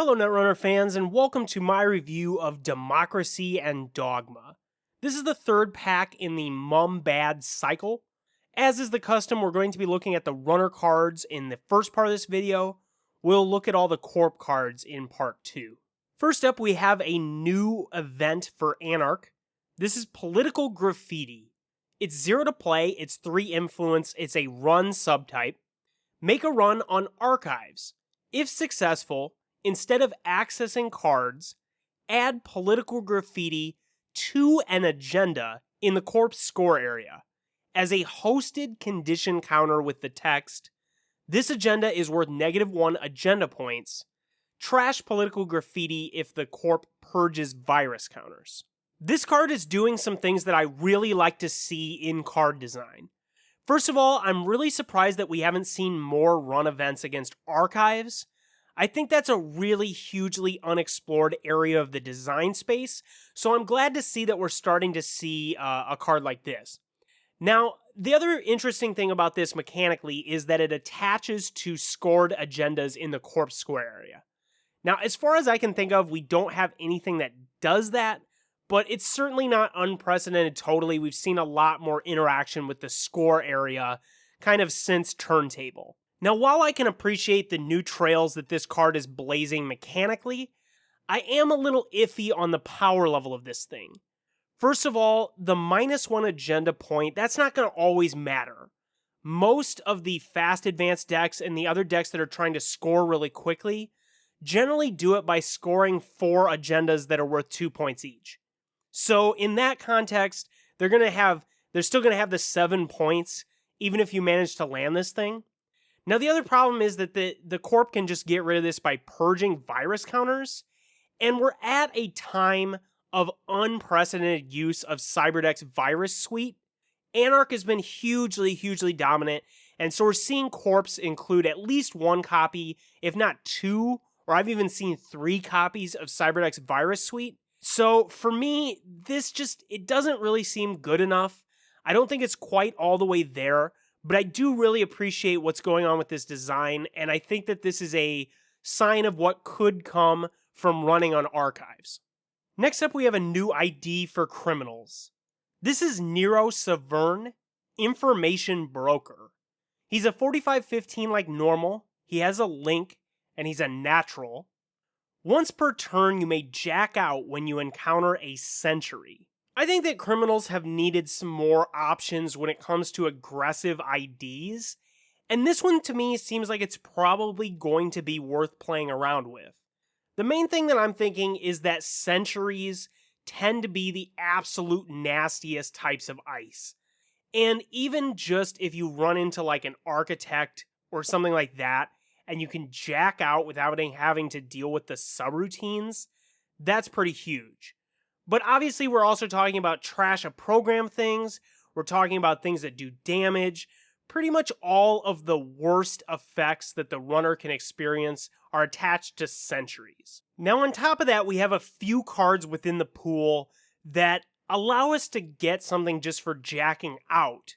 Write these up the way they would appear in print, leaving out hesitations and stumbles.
Hello, Netrunner fans, and welcome to my review of Democracy and Dogma. This is the third pack in the Mum Bad cycle. As is the custom, we're going to be looking at the runner cards in the first part of this video. We'll look at all the corp cards in part 2. First up, we have a new event for Anarch. This is Political Graffiti. It's 0 to play, it's 3 influence, it's a run subtype. Make a run on Archives. If successful, instead of accessing cards, add political graffiti to an agenda in the corpse score area as a hosted condition counter with the text, "This agenda is worth -1 agenda points. Trash political graffiti if the corp purges virus counters." This card is doing some things that I really like to see in card design. First of all, I'm really surprised that we haven't seen more run events against Archives. I think that's a really hugely unexplored area of the design space, so I'm glad to see that we're starting to see a card like this. Now, the other interesting thing about this mechanically is that it attaches to scored agendas in the corpse square area. Now, as far as I can think of, we don't have anything that does that, but it's certainly not unprecedented totally. We've seen a lot more interaction with the score area kind of since Turntable. Now, while I can appreciate the new trails that this card is blazing mechanically, I am a little iffy on the power level of this thing. First of all, the -1 agenda point, that's not going to always matter. Most of the fast advanced decks and the other decks that are trying to score really quickly generally do it by scoring 4 agendas that are worth 2 points each. So in that context, they're still going to have the 7 points, even if you manage to land this thing. Now, the other problem is that the corp can just get rid of this by purging virus counters, and we're at a time of unprecedented use of Cyberdeck's virus suite. Anarch has been hugely dominant, and so we're seeing corps include at least 1 copy, if not 2, or I've even seen 3 copies of Cyberdeck's virus suite. So for me, it doesn't really seem good enough. I don't think it's quite all the way there, but I do really appreciate what's going on with this design, and I think that this is a sign of what could come from running on Archives. Next up, we have a new ID for criminals. This is Nero Severn, Information Broker. He's a 45-15 like normal, he has a link, and he's a natural. Once per turn, you may jack out when you encounter a sentry. I think that criminals have needed some more options when it comes to aggressive IDs, and this one to me seems like it's probably going to be worth playing around with. The main thing that I'm thinking is that sentries tend to be the absolute nastiest types of ice. And even just if you run into like an architect or something like that, and you can jack out without having to deal with the subroutines, that's pretty huge. But obviously, we're also talking about trash a program things. We're talking about things that do damage. Pretty much all of the worst effects that the runner can experience are attached to sentries. Now, on top of that, we have a few cards within the pool that allow us to get something just for jacking out.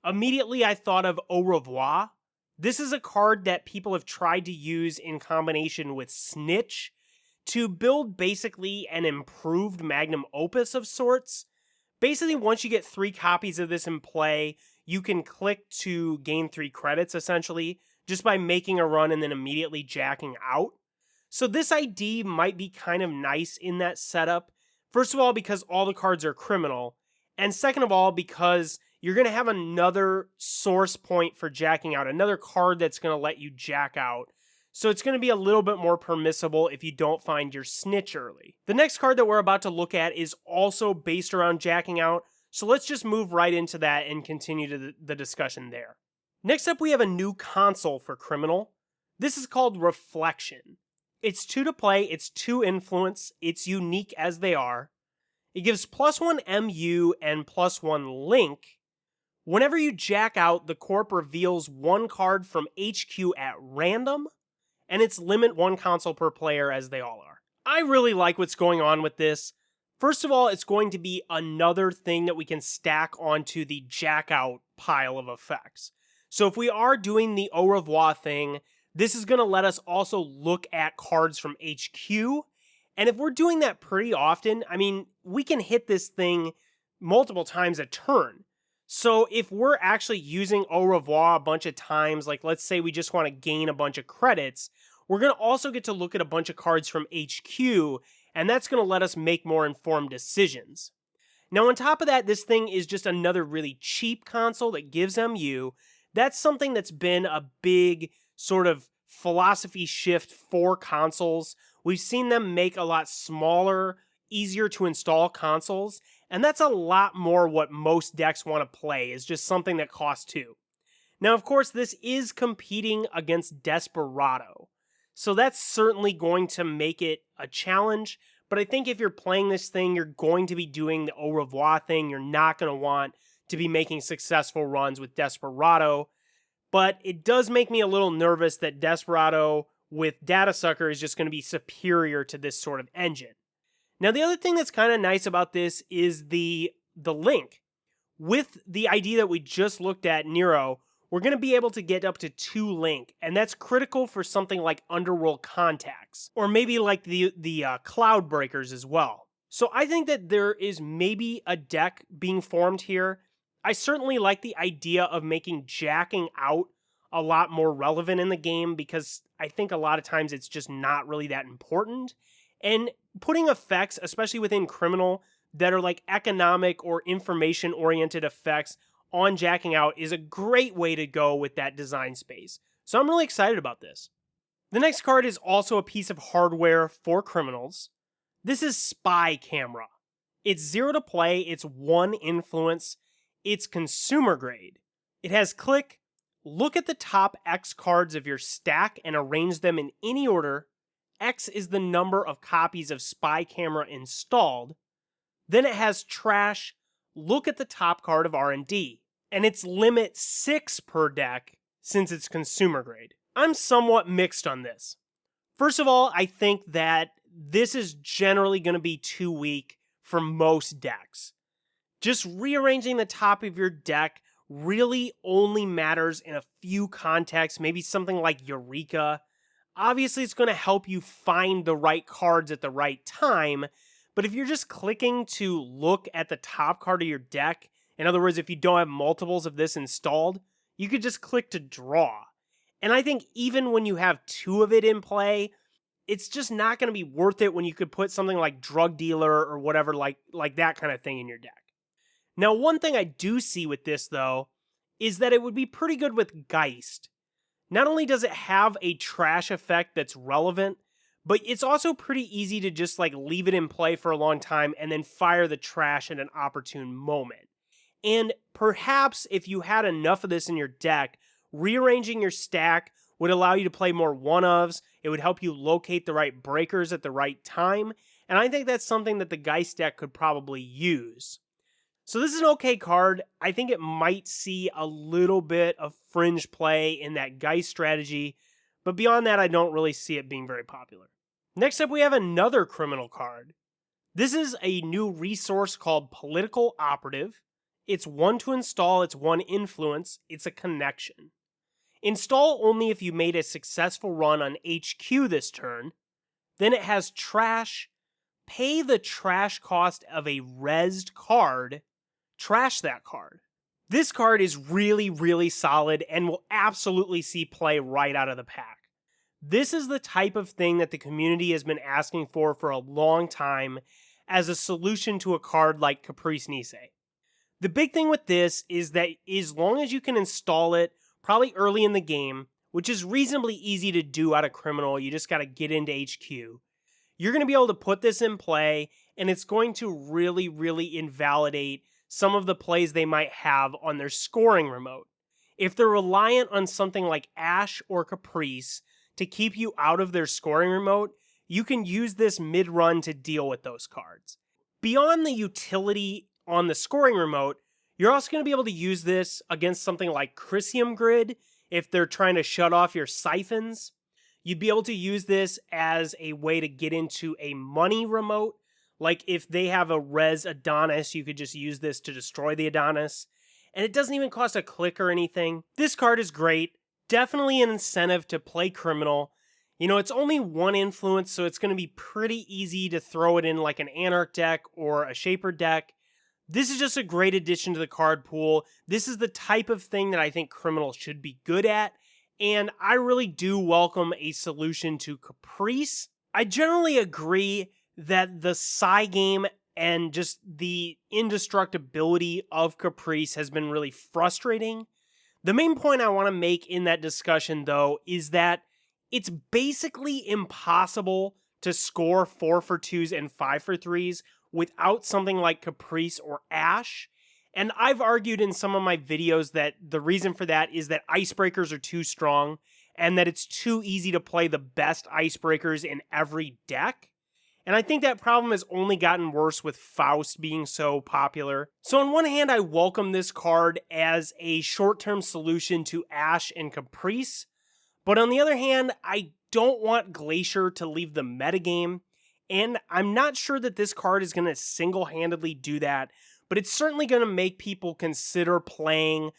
Immediately, I thought of Au Revoir. This is a card that people have tried to use in combination with Snitch to build basically an improved magnum opus of sorts. Basically, once you get 3 copies of this in play, you can click to gain 3 credits, essentially, just by making a run and then immediately jacking out. So this ID might be kind of nice in that setup. First of all, because all the cards are criminal, and second of all, because you're going to have another source point for jacking out, another card that's going to let you jack out. So it's going to be a little bit more permissible if you don't find your snitch early. The next card that we're about to look at is also based around jacking out, so let's just move right into that and continue to the discussion there. Next up, we have a new console for Criminal. This is called Reflection. It's 2 to play, it's 2 influence, it's unique as they are. It gives +1 MU and +1 link. Whenever you jack out, the corp reveals 1 card from HQ at random, and it's limit 1 console per player as they all are. I really like what's going on with this. First of all, it's going to be another thing that we can stack onto the jack out pile of effects. So if we are doing the Au Revoir thing, This is going to let us also look at cards from HQ. And if we're doing that pretty often, I mean, we can hit this thing multiple times a turn. So if we're actually using Au revoir a bunch of times, like let's say we just want to gain a bunch of credits, we're going to also get to look at a bunch of cards from HQ, and that's going to let us make more informed decisions. Now, on top of that, this thing is just another really cheap console that gives MU. That's something that's been a big sort of philosophy shift for consoles. We've seen them make a lot smaller, easier to install consoles, and that's a lot more what most decks want to play, is just something that costs $2. Now, of course, this is competing against Desperado, so that's certainly going to make it a challenge. But I think if you're playing this thing, you're going to be doing the Au revoir thing. You're not going to want to be making successful runs with Desperado. But it does make me a little nervous that Desperado with Data Sucker is just going to be superior to this sort of engine. Now, the other thing that's kind of nice about this is the link. With the ID that we just looked at, Nero, we're going to be able to get up to 2 link, and that's critical for something like Underworld Contacts, or maybe like the Cloud Breakers as well. So I think that there is maybe a deck being formed here. I certainly like the idea of making jacking out a lot more relevant in the game, because I think a lot of times it's just not really that important. And putting effects, especially within Criminal, that are like economic or information-oriented effects on jacking out is a great way to go with that design space. So I'm really excited about this. The next card is also a piece of hardware for criminals. This is Spy Camera. It's 0 to play, it's 1 influence, it's consumer grade. It has click, look at the top X cards of your stack and arrange them in any order. X is the number of copies of Spy Camera installed. Then it has trash, look at the top card of R&D. And it's limit 6 per deck since it's consumer grade. I'm somewhat mixed on this. First of all, I think that this is generally going to be too weak for most decks. Just rearranging the top of your deck really only matters in a few contexts, maybe something like Eureka. Obviously, it's going to help you find the right cards at the right time, but if you're just clicking to look at the top card of your deck, in other words, if you don't have multiples of this installed, you could just click to draw. And I think even when you have 2 of it in play, it's just not going to be worth it when you could put something like Drug Dealer or whatever like that kind of thing in your deck. Now, one thing I do see with this, though, is that it would be pretty good with Geist. Not only does it have a trash effect that's relevant, but it's also pretty easy to just like leave it in play for a long time and then fire the trash at an opportune moment. And perhaps if you had enough of this in your deck, rearranging your stack would allow you to play more one-ofs. It would help you locate the right breakers at the right time. And I think that's something that the Geist deck could probably use. So this is an okay card. I think it might see a little bit of fringe play in that Geist strategy. But beyond that, I don't really see it being very popular. Next up, we have another criminal card. This is a new resource called Political Operative. It's 1 to install, it's 1 influence, it's a connection. Install only if you made a successful run on HQ this turn. Then it has trash. Pay the trash cost of a rezzed card. Trash that card. This card is really, really solid and will absolutely see play right out of the pack. This is the type of thing that the community has been asking for a long time as a solution to a card like Caprice Nice. The big thing with this is that as long as you can install it probably early in the game, which is reasonably easy to do out of Criminal, you just got to get into HQ, you're going to be able to put this in play, and it's going to really, really invalidate some of the plays they might have on their scoring remote. If they're reliant on something like Ash or Caprice to keep you out of their scoring remote, you can use this mid-run to deal with those cards. Beyond the utility on the scoring remote, you're also going to be able to use this against something like Chrysium Grid if they're trying to shut off your siphons. You'd be able to use this as a way to get into a money remote. Like if they have a Res Adonis, you could just use this to destroy the Adonis. And it doesn't even cost a click or anything. This card is great. definitely an incentive to play Criminal. It's only one influence, so it's going to be pretty easy to throw it in like an Anarch deck or a Shaper deck. This is just a great addition to the card pool. This is the type of thing that I think Criminal should be good at, and I really do welcome a solution to Caprice. I generally agree that the Psy game and just the indestructibility of Caprice has been really frustrating. The main point I want to make in that discussion, though, is that it's basically impossible to score 4 for 2s and 5 for 3s without something like Caprice or Ash. And I've argued in some of my videos that the reason for that is that Icebreakers are too strong and that it's too easy to play the best Icebreakers in every deck. And I think that problem has only gotten worse with Faust being so popular. So on one hand, I welcome this card as a short-term solution to Ash and Caprice. But on the other hand, I don't want Glacier to leave the metagame. And I'm not sure that this card is going to single-handedly do that. But it's certainly going to make people consider playing,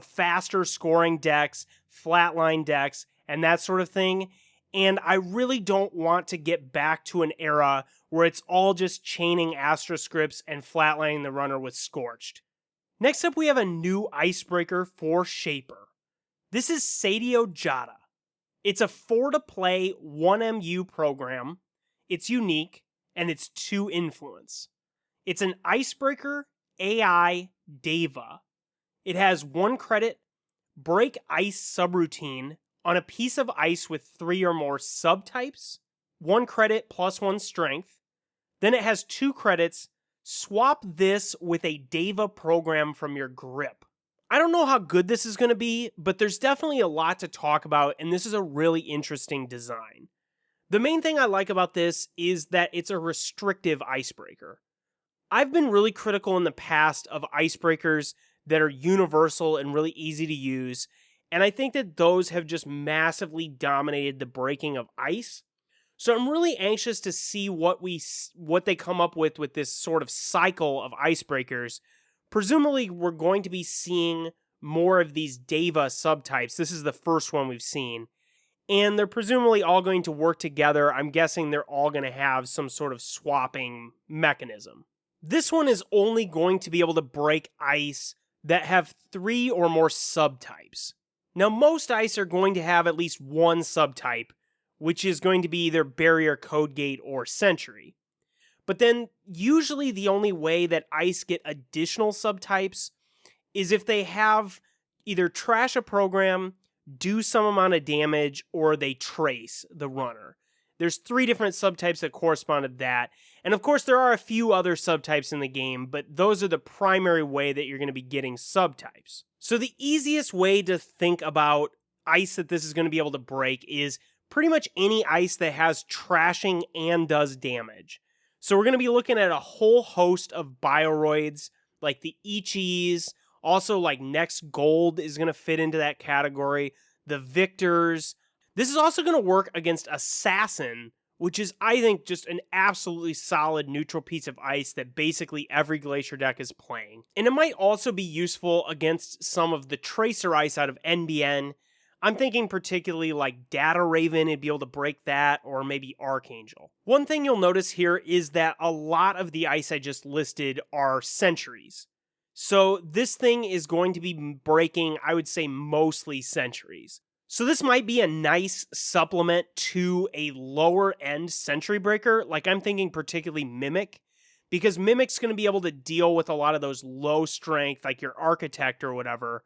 faster scoring decks, flatline decks, and that sort of thing. And I really don't want to get back to an era where it's all just chaining Astra scripts and flatlining the runner with Scorched. Next up, we have a new Icebreaker for Shaper. This is Sadio Jada. It's a 4-to-play 1MU program. It's unique, and it's 2 influence. It's an Icebreaker AI Deva. It has 1 credit, break ice subroutine on a piece of ice with 3 or more subtypes, 1 credit plus 1 strength. Then it has 2 credits, swap this with a Deva program from your grip. I don't know how good this is going to be, but there's definitely a lot to talk about, and this is a really interesting design. The main thing I like about this is that it's a restrictive Icebreaker. I've been really critical in the past of Icebreakers that are universal and really easy to use, and I think that those have just massively dominated the breaking of ice. So I'm really anxious to see what they come up with this sort of cycle of Icebreakers. Presumably, we're going to be seeing more of these Deva subtypes. This is the first one we've seen. And they're presumably all going to work together. I'm guessing they're all going to have some sort of swapping mechanism. This one is only going to be able to break ice that have 3 or more subtypes. Now, most ice are going to have at least 1 subtype, which is going to be either Barrier, Code Gate, or Sentry. But then, usually the only way that ice get additional subtypes is if they have either trash a program, do some amount of damage, or they trace the runner. There's 3 different subtypes that correspond to that. And of course, there are a few other subtypes in the game, but those are the primary way that you're going to be getting subtypes. So the easiest way to think about ice that this is going to be able to break is pretty much any ice that has trashing and does damage. So we're going to be looking at a whole host of Bioroids, like the Ichis, also like Next Gold is going to fit into that category, the Victors. This is also going to work against Assassin, which is, I think, just an absolutely solid neutral piece of ice that basically every Glacier deck is playing. And it might also be useful against some of the Tracer ice out of NBN. I'm thinking particularly like Data Raven, it'd be able to break that, or maybe Archangel. One thing you'll notice here is that a lot of the ice I just listed are Sentries. So this thing is going to be breaking, I would say, mostly Sentries. So this might be a nice supplement to a lower end Sentry Breaker, like I'm thinking particularly Mimic, because Mimic's going to be able to deal with a lot of those low strength, like your Architect or whatever.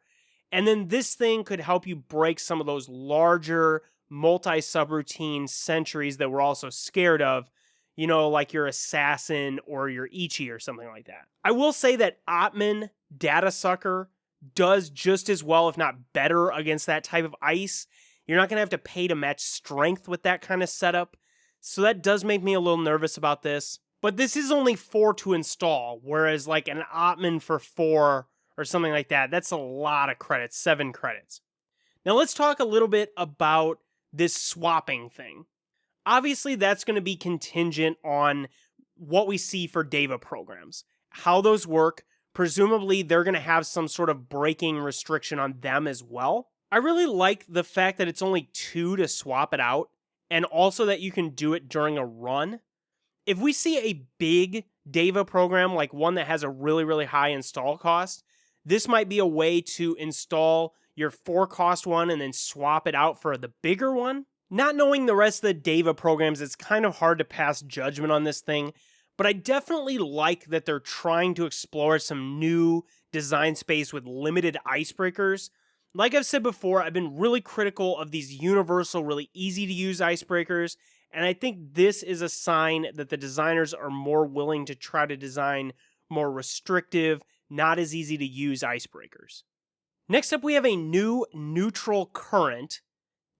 And then this thing could help you break some of those larger multi-subroutine Sentries that we're also scared of, like your Assassin or your Ichi or something like that. I will say that Atman Data Sucker does just as well, if not better, against that type of ice. You're not going to have to pay to match strength with that kind of setup. So that does make me a little nervous about this. But this is only 4 to install, whereas like an Atman for 4 or something like that, that's a lot of credits, 7 credits. Now let's talk a little bit about this swapping thing. Obviously, that's going to be contingent on what we see for Deva programs, how those work. Presumably, they're going to have some sort of breaking restriction on them as well. I really like the fact that it's only 2 to swap it out, and also that you can do it during a run. If we see a big Deva program, like one that has a really, really high install cost, this might be a way to install your 4-cost one and then swap it out for the bigger one. Not knowing the rest of the Deva programs, it's kind of hard to pass judgment on this thing, but I definitely like that they're trying to explore some new design space with limited icebreakers. Like I've said before, I've been really critical of these universal, really easy to use icebreakers, and I think this is a sign that the designers are more willing to try to design more restrictive, not as easy to use icebreakers. Next up, we have a new neutral current.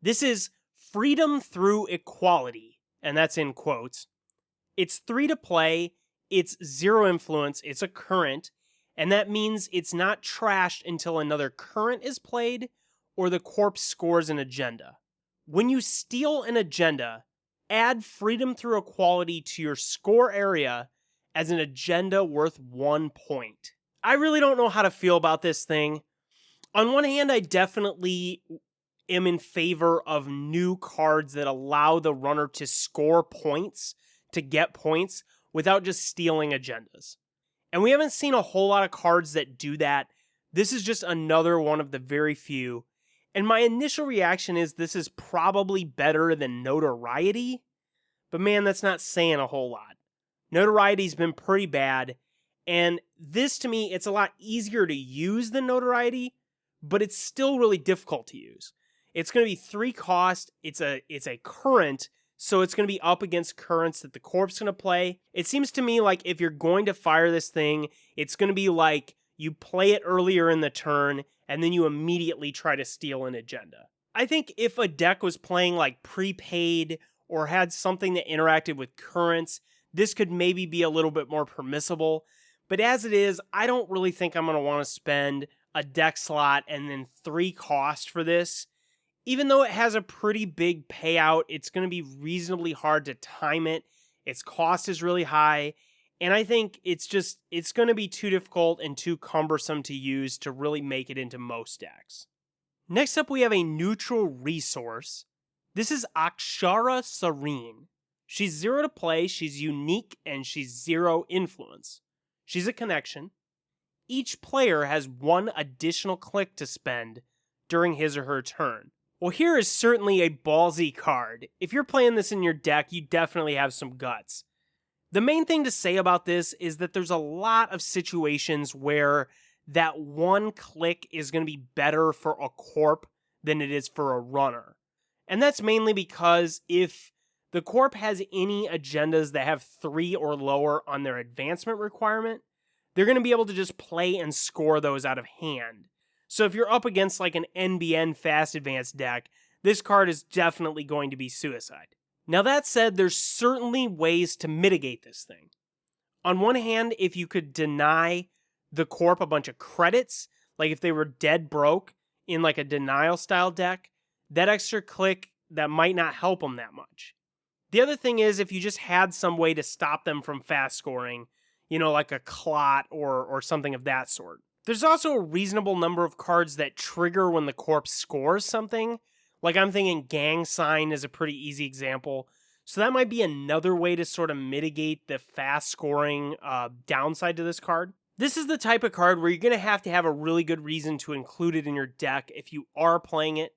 This is freedom through equality, and that's in quotes. It's 3 to play, it's 0 influence, it's a current, and that means it's not trashed until another current is played or the corpse scores an agenda. When you steal an agenda, add freedom through equality to your score area as an agenda worth 1 point. I really don't know how to feel about this thing. On one hand, I definitely am in favor of new cards that allow the runner to score points, to get points, without just stealing agendas. And we haven't seen a whole lot of cards that do that. This is just another one of the very few. And my initial reaction is this is probably better than Notoriety. But man, that's not saying a whole lot. Notoriety's been pretty bad. And this, to me, it's a lot easier to use than Notoriety, but it's still really difficult to use. It's going to be 3 cost, it's a current, so it's going to be up against currents that the corp's going to play. It seems to me like if you're going to fire this thing, it's going to be like you play it earlier in the turn, and then you immediately try to steal an agenda. I think if a deck was playing like prepaid or had something that interacted with currents, this could maybe be a little bit more permissible. But as it is, I don't really think I'm going to want to spend a deck slot and then 3 cost for this. Even though it has a pretty big payout, it's going to be reasonably hard to time it. Its cost is really high, and I think it's going to be too difficult and too cumbersome to use to really make it into most decks. Next up, we have a neutral resource. This is Akshara Serene. She's 0 to play, she's unique, and she's 0 influence. She's a connection. Each player has 1 additional click to spend during his or her turn. Well, here is certainly a ballsy card. If you're playing this in your deck, you definitely have some guts. The main thing to say about this is that there's a lot of situations where that 1 click is going to be better for a corp than it is for a runner. And that's mainly because if the corp has any agendas that have 3 or lower on their advancement requirement, they're going to be able to just play and score those out of hand. So if you're up against like an NBN fast advanced deck, this card is definitely going to be suicide. Now that said, there's certainly ways to mitigate this thing. On one hand, if you could deny the corp a bunch of credits, like if they were dead broke in like a denial style deck, that extra click, that might not help them that much. The other thing is if you just had some way to stop them from fast scoring, like a clot or something of that sort. There's also a reasonable number of cards that trigger when the corpse scores something. Like I'm thinking Gang Sign is a pretty easy example. So that might be another way to sort of mitigate the fast scoring downside to this card. This is the type of card where you're going to have a really good reason to include it in your deck if you are playing it.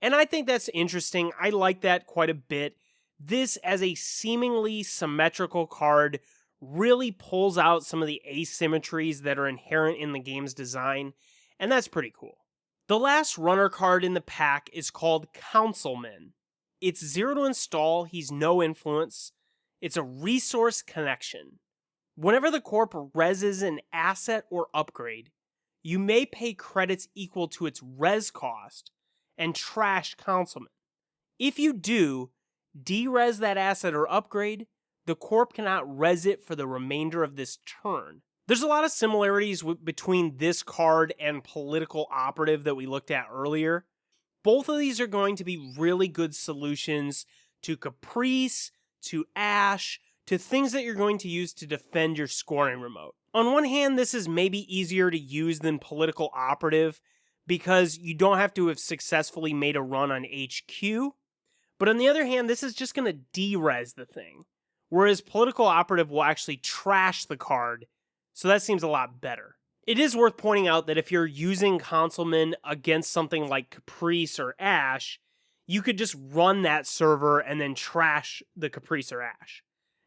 And I think that's interesting. I like that quite a bit. This, as a seemingly symmetrical card, really pulls out some of the asymmetries that are inherent in the game's design, and that's pretty cool. The last runner card in the pack is called Councilman. It's 0 to install, he's no influence. It's a resource connection. Whenever the corp reses an asset or upgrade, you may pay credits equal to its res cost and trash Councilman. If you do, de-res that asset or upgrade, the corp cannot res it for the remainder of this turn. There's a lot of similarities between this card and Political Operative that we looked at earlier. Both of these are going to be really good solutions to Caprice, to Ash, to things that you're going to use to defend your scoring remote. On one hand, this is maybe easier to use than Political Operative, because you don't have to have successfully made a run on HQ. But on the other hand, this is just going to de-res the thing, whereas Political Operative will actually trash the card, so that seems a lot better. It is worth pointing out that if you're using Councilman against something like Caprice or Ash, you could just run that server and then trash the Caprice or Ash.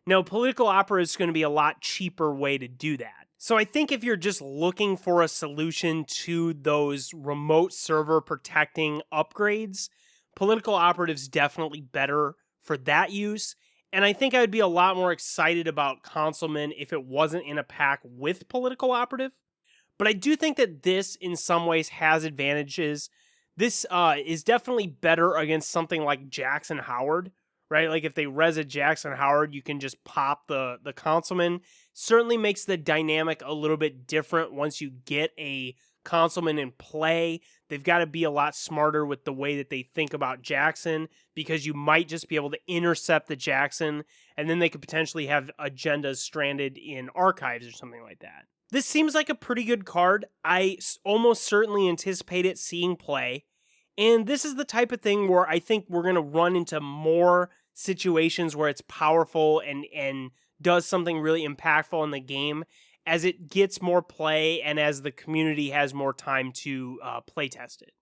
Now, Political Operative is going to be a lot cheaper way to do that. So I think if you're just looking for a solution to those remote server protecting upgrades, Political Operative's definitely better for that use. And I think I would be a lot more excited about Councilman if it wasn't in a pack with Political Operative. But I do think that this, in some ways, has advantages. This is definitely better against something like Jackson Howard, right? Like if they res a Jackson Howard, you can just pop the Councilman. Certainly makes the dynamic a little bit different once you get a Councilman in play. They've got to be a lot smarter with the way that they think about Jackson, because you might just be able to intercept the Jackson, and then they could potentially have agendas stranded in archives or something like that. This seems like a pretty good card. I almost certainly anticipate it seeing play. And this is the type of thing where I think we're going to run into more situations where it's powerful and does something really impactful in the game as it gets more play and as the community has more time to play test it.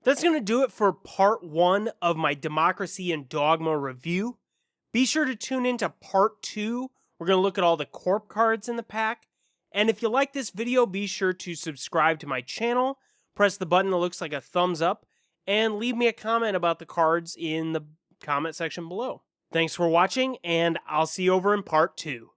That's going to do it for part 1 of my Democracy and Dogma review. Be sure to tune into part 2. We're going to look at all the corp cards in the pack. And if you like this video, be sure to subscribe to my channel, press the button that looks like a thumbs up, and leave me a comment about the cards in the comment section below. Thanks for watching, and I'll see you over in part 2.